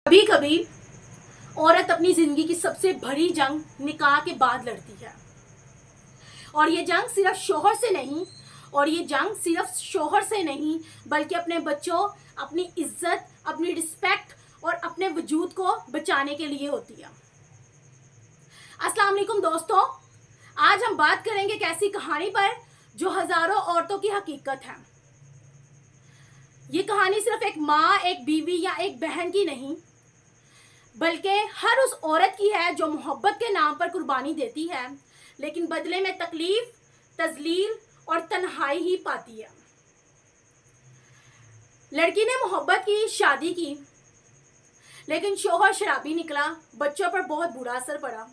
कभी कभी औरत अपनी जिंदगी की सबसे बड़ी जंग निकाह के बाद लड़ती है। और ये जंग सिर्फ शोहर से नहीं बल्कि अपने बच्चों, अपनी इज्जत, अपनी रिस्पेक्ट और अपने वजूद को बचाने के लिए होती है। अस्सलाम वालेकुम दोस्तों, आज हम बात करेंगे एक ऐसी कहानी पर जो हजारों औरतों की हकीकत है। ये कहानी सिर्फ एक माँ, एक बीवी या एक बहन की नहीं बल्कि हर उस औरत की है जो मोहब्बत के नाम पर कुर्बानी देती है लेकिन बदले में तकलीफ, तजलील और तन्हाई ही पाती है। लड़की ने मोहब्बत की, शादी की, लेकिन शोहर शराबी निकला, बच्चों पर बहुत बुरा असर पड़ा।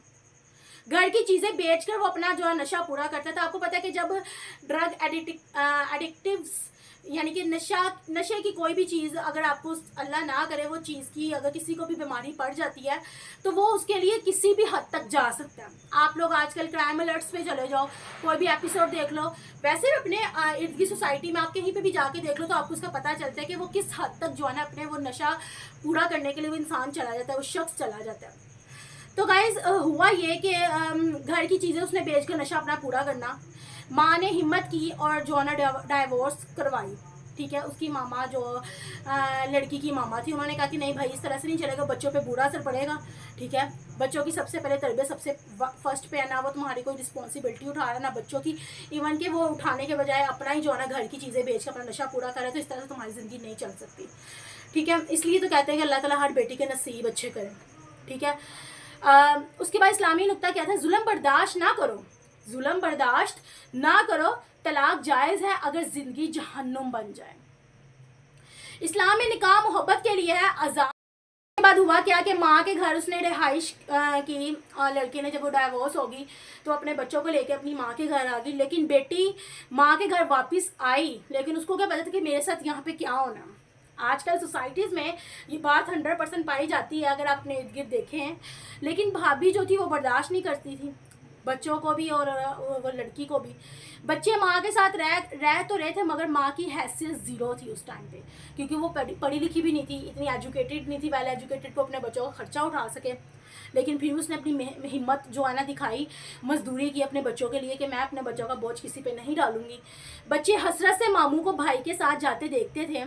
घर की चीज़ें बेचकर वो अपना जो है नशा पूरा करता था। आपको पता है कि जब ड्रग एडिक्टिव्स यानी कि नशे की कोई भी चीज़ अगर आपको अल्लाह ना करे वो चीज़ की अगर किसी को भी बीमारी पड़ जाती है तो वो उसके लिए किसी भी हद तक जा सकता है। आप लोग आजकल क्राइम अलर्ट्स पे चले जाओ, कोई भी एपिसोड देख लो, वैसे भी अपने इर्द गिर्द सोसाइटी में आप कहीं पे भी जाके देख लो तो आपको उसका पता चलता है कि वो किस हद तक जो है ना अपने वो नशा पूरा करने के लिए वो इंसान चला जाता है, वो शख्स चला जाता है। तो गाइज हुआ ये कि घर की चीज़ें उसने बेचकर नशा अपना पूरा करना, माँ ने हिम्मत की और जो है ना डाइवोर्स करवाई। ठीक है, उसकी मामा जो लड़की की मामा थी उन्होंने कहा कि नहीं भाई, इस तरह से नहीं चलेगा, बच्चों पे बुरा असर पड़ेगा। ठीक है, बच्चों की सबसे पहले तरबियत सबसे फर्स्ट पे है ना, वो तुम्हारी कोई रिस्पॉन्सिबिलिटी उठा रहा है ना बच्चों की, इवन कि वो उठाने के बजाय अपना ही जो है ना घर की चीज़ें बेच कर अपना नशा पूरा करे, तो इस तरह से तुम्हारी ज़िंदगी नहीं चल सकती। ठीक है, इसलिए तो कहते हैं कि अल्लाह ताला हर बेटी के नसीब अच्छे करें। ठीक है, उसके बाद इस्लामी नुक्ता क्या था, जुल्म बर्दाश्त ना करो, तलाक जायज़ है अगर ज़िंदगी जहन्नुम बन जाए। इस्लाम में निकाह मोहब्बत के लिए है, आज़ाद। के बाद हुआ क्या कि माँ के घर उसने रिहाइश की और लड़के ने जब वो डाइवोर्स होगी तो अपने बच्चों को लेकर अपनी माँ के घर आ गई। लेकिन बेटी माँ के घर वापस आई, लेकिन उसको क्या पता था कि मेरे साथ यहाँ पे क्या होना। आजकल सोसाइटीज़ में ये बात 100% पाई जाती है अगर आप अपने इर्द गिर्द देखें। लेकिन भाभी जो थी वो बर्दाश्त नहीं करती थी, बच्चों को भी और वो लड़की को भी। बच्चे माँ के साथ रह तो रहे थे मगर माँ की हैसियत ज़ीरो थी उस टाइम पे, क्योंकि वो पढ़ी लिखी भी नहीं थी, इतनी एजुकेटेड नहीं थी, वेल एजुकेटेड को अपने बच्चों का खर्चा उठा सके। लेकिन फिर उसने अपनी हिम्मत जो है ना दिखाई, मजदूरी की अपने बच्चों के लिए कि मैं अपने बच्चों का बोझ किसी पे नहीं डालूंगी। बच्चे हसरत से मामू को भाई के साथ जाते देखते थे।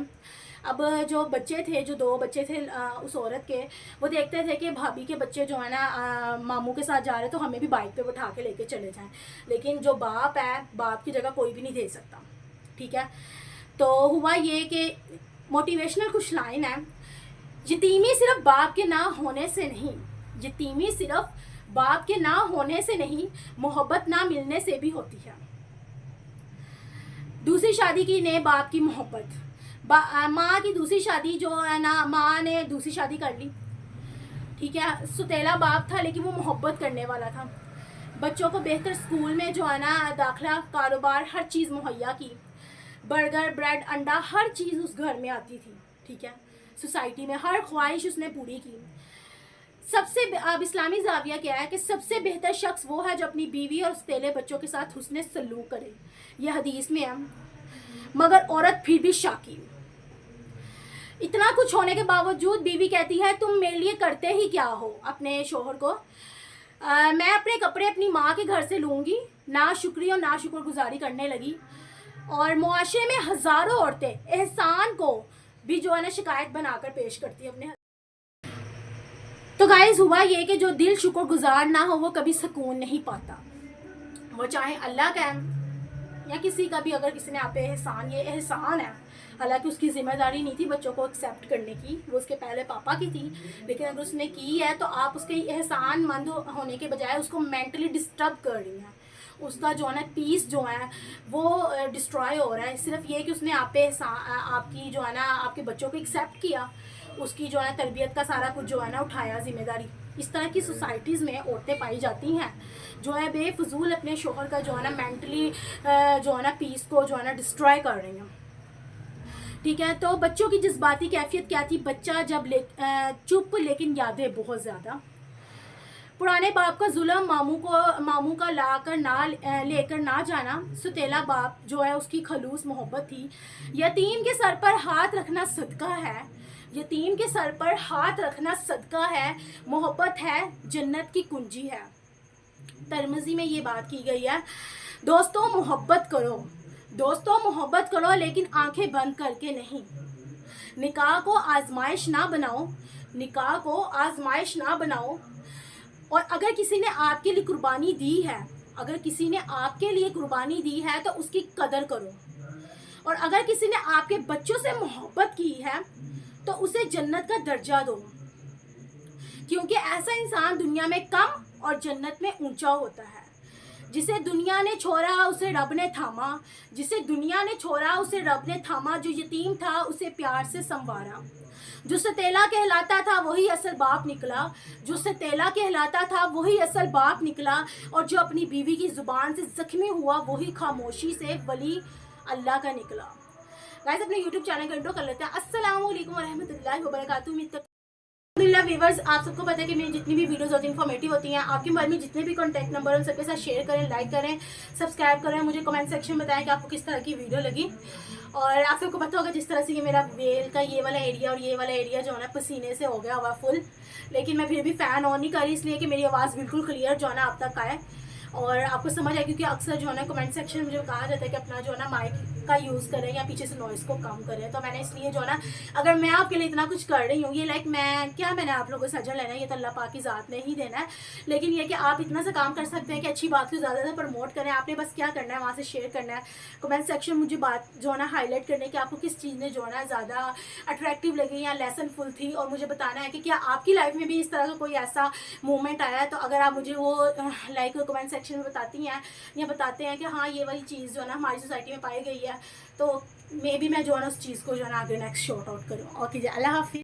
अब जो बच्चे थे, जो दो बच्चे थे उस औरत के, वो देखते थे कि भाभी के बच्चे जो है ना मामू के साथ जा रहे तो हमें भी बाइक पे बैठा के लेके चले जाएं। लेकिन जो बाप है, बाप की जगह कोई भी नहीं दे सकता। ठीक है, तो हुआ ये कि मोटिवेशनल कुछ लाइन है, यतीमी सिर्फ बाप के ना होने से नहीं, मोहब्बत ना मिलने से भी होती है। दूसरी शादी की ने बाप की मोहब्बत, माँ की दूसरी शादी जो है ना, माँ ने दूसरी शादी कर ली। ठीक है, सुतेला बाप था लेकिन वो मोहब्बत करने वाला था। बच्चों को बेहतर स्कूल में जो है ना दाखिला, कारोबार, हर चीज़ मुहैया की। बर्गर, ब्रेड, अंडा, हर चीज़ उस घर में आती थी। ठीक है, सोसाइटी में हर ख्वाहिश उसने पूरी की। सबसे अब इस्लामी जाविया क्या है कि सबसे बेहतर शख्स वो है जो अपनी बीवी और सतेले बच्चों के साथ हुस्न सलूक करे। यह हदीस में है। मगर औरत फिर भी शाकी, इतना कुछ होने के बावजूद बीवी कहती है तुम मेरे लिए करते ही क्या हो। अपने शोहर को मैं अपने कपड़े अपनी माँ के घर से लूँगी, ना शुक्रिया और ना शुक्रगुजारी करने लगी। और मुआशरे में हज़ारों औरतें एहसान को भी जो है ना शिकायत बनाकर पेश करती है अपने। तो गाइस हुआ ये कि जो दिल शुक्रगुजार ना हो वो कभी सुकून नहीं पाता, वो चाहे अल्लाह का या किसी का भी। अगर किसी ने आप पे एहसान, ये एहसान है, हालांकि उसकी जिम्मेदारी नहीं थी बच्चों को एक्सेप्ट करने की, वो उसके पहले पापा की थी, लेकिन अगर उसने की है तो आप उसके एहसान मंद होने के बजाय उसको मेंटली डिस्टर्ब कर रही हैं। उसका जो है ना पीस जो है वो डिस्ट्रॉय हो रहा है। सिर्फ ये कि उसने आप पे आपकी जो है ना आपके बच्चों को एक्सेप्ट किया, उसकी जो है तरबियत का सारा कुछ जो है ना उठाया जिम्मेदारी। इस तरह की सोसाइटीज़ में औरतें पाई जाती हैं जो है बेफजूल अपने शोहर का जो है ना मेंटली जो है ना पीस को जो है ना डिस्ट्रॉय कर रही हैं। ठीक है, तो बच्चों की जज्बाती कैफियत क्या थी, बच्चा जब चुप लेकिन यादें बहुत ज़्यादा। पुराने बाप का जुल्म, मामू का लेकर ना जाना। सुतेला बाप जो है उसकी खलूस मोहब्बत थी। यतीम के सर पर हाथ रखना सदका है। यतीम के सर पर हाथ रखना सदका है, मोहब्बत है जन्नत की कुंजी है। तिरमिज़ी में ये बात की गई है। दोस्तों मोहब्बत करो, दोस्तों मोहब्बत करो, लेकिन आंखें बंद करके नहीं। निकाह को आजमाइश ना बनाओ, निकाह को आजमाइश ना बनाओ। और अगर किसी ने आपके लिए कुर्बानी दी है, अगर किसी ने आपके लिए कुर्बानी दी है तो उसकी कदर करो। और अगर किसी ने आपके बच्चों से मोहब्बत की है तो उसे जन्नत का दर्जा दो, क्योंकि ऐसा इंसान दुनिया में कम और जन्नत में ऊंचा होता है। जिसे दुनिया ने छोड़ा उसे रब ने थामा, जिसे दुनिया ने छोड़ा उसे रब ने थामा। जो यतीम था उसे प्यार से संवारा। जो सतेला कहलाता था वही असल बाप निकला, जो सतेला कहलाता था वही असल बाप निकला। और जो अपनी बीवी की ज़ुबान से ज़ख्मी हुआ वही खामोशी से वली अल्लाह का निकला। गाइस अपने यूट्यूब चैनल का इंट्रो कर लेते हैं। अस्सलामु अलैकुम वरहमतुल्लाहि वबरकातुहू। व्यूवर्स, आप सबको पता है कि मेरी जितनी भी वीडियोस होती हैं इन्फॉर्मेटिव होती हैं। आपके मोबाइल में जितने भी कॉन्टैक्ट नंबर हैं उन सबके साथ शेयर करें, लाइक करें, सब्सक्राइब करें। मुझे कमेंट सेक्शन में बताएं कि आपको किस तरह की वीडियो लगी। और आप सबको पता होगा जिस तरह से कि मेरा वेल का ये वाला एरिया और ये वाला एरिया जो है ना पसीने से हो गया हुआ फुल, लेकिन मैं फिर भी फ़ैन ऑन नहीं करी, इसलिए कि मेरी आवाज़ बिल्कुल क्लियर जो है ना आप तक आए और आपको समझ आए। क्योंकि अक्सर जो है ना कमेंट सेक्शन में मुझे कहा जाता है कि अपना जो है ना माइक का यूज़ करें या पीछे से नॉइज़ को कम करें। तो मैंने इसलिए जो है ना, अगर मैं आपके लिए इतना कुछ कर रही हूँ, ये लाइक मैंने आप लोगों को सजा लेना है, ये तो अल्लाह पाक की ज़ात ने ही देना है। लेकिन ये कि आप इतना सा काम कर सकते हैं कि अच्छी बात को ज़्यादा प्रमोट करें। आपने बस क्या करना है, वहाँ से शेयर करना है, कमेंट सेक्शन मुझे बात जो है ना हाईलाइट करने की आपको किस चीज़ ने जो है ना ज़्यादा अट्रैक्टिव लगी या लेसन फुल थी। और मुझे बताना है कि क्या आपकी लाइफ में भी इस तरह का कोई ऐसा मोमेंट आया है। तो अगर आप मुझे वो लाइक कमेंट सेक्शन में बताती हैं या बताते हैं कि हाँ ये वाली चीज़ जो है ना हमारी सोसाइटी में पाई गई है, तो मे बी मैं जो है ना उस चीज़ को जो है ना आगे नेक्स्ट शॉर्ट आउट करूँ। ओके जी, अल्लाह हाफिज़।